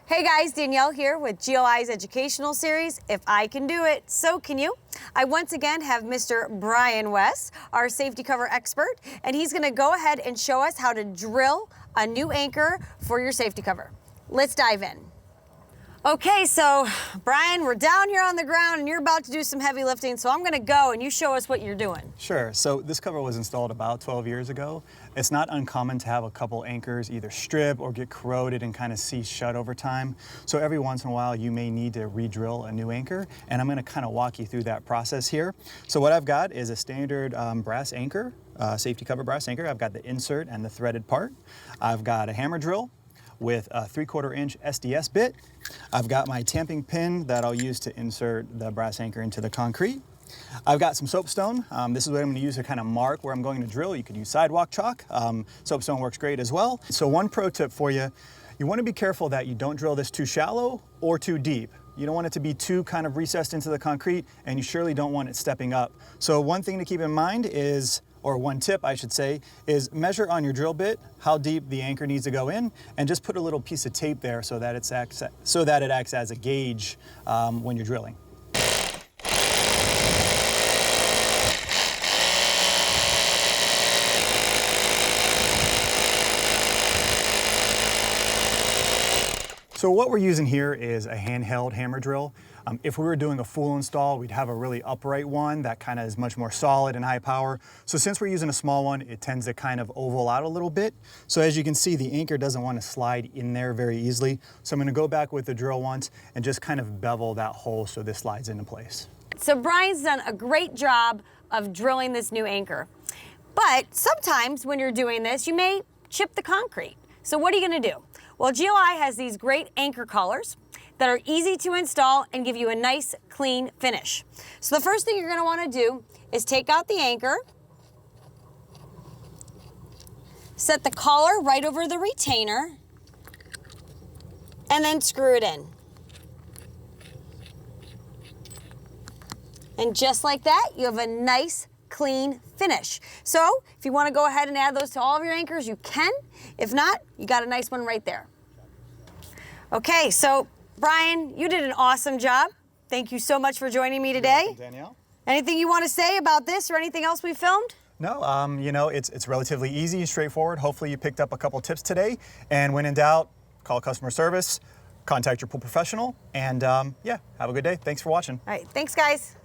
Hey guys, Danielle here with GLI's educational series, If I Can Do It, So Can You. I once again have Mr. Brian West, our safety cover expert, and he's gonna go ahead and show us how to drill a new anchor for your safety cover. Let's dive in. Okay, so Brian, we're down here on the ground and you're about to do some heavy lifting, so I'm gonna go and you show us what you're doing. Sure, so this cover was installed about 12 years ago. It's not uncommon to have a couple anchors either strip or get corroded and kind of cease shut over time. So every once in a while you may need to re-drill a new anchor, and I'm gonna kind of walk you through that process here. So what I've got is a standard brass anchor, safety cover brass anchor. I've got the insert and the threaded part. I've got a hammer drill with a 3/4 inch SDS bit. I've got my tamping pin that I'll use to insert the brass anchor into the concrete. I've got some soapstone. This is what I'm going to use to kind of mark where I'm going to drill. You could use sidewalk chalk. Soapstone works great as well. So one pro tip for you, you want to be careful that you don't drill this too shallow or too deep. You don't want it to be too kind of recessed into the concrete, and you surely don't want it stepping up. So one thing to keep in mind is, or one tip I should say, is measure on your drill bit how deep the anchor needs to go in, and just put a little piece of tape there so that it acts as a gauge when you're drilling. So what we're using here is a handheld hammer drill. If we were doing a full install, we'd have a really upright one that kind of is much more solid and high power. So since we're using a small one, it tends to kind of oval out a little bit. So as you can see, the anchor doesn't want to slide in there very easily. So I'm going to go back with the drill once and just kind of bevel that hole so this slides into place. So Brian's done a great job of drilling this new anchor. But sometimes when you're doing this, you may chip the concrete. So what are you going to do? Well, GLI has these great anchor collars that are easy to install and give you a nice clean finish. So the first thing you're going to want to do is take out the anchor, set the collar right over the retainer, and then screw it in. And just like that, you have a nice clean finish. So if you want to go ahead and add those to all of your anchors, you can. If not, you got a nice one right there. Okay, so Brian, you did an awesome job. Thank you so much for joining me today. You're welcome, Danielle. Anything you want to say about this or anything else we filmed? No, you know, it's relatively easy and straightforward. Hopefully you picked up a couple tips today, and when in doubt, call customer service, contact your pool professional, and yeah, have a good day. Thanks for watching. All right, thanks guys.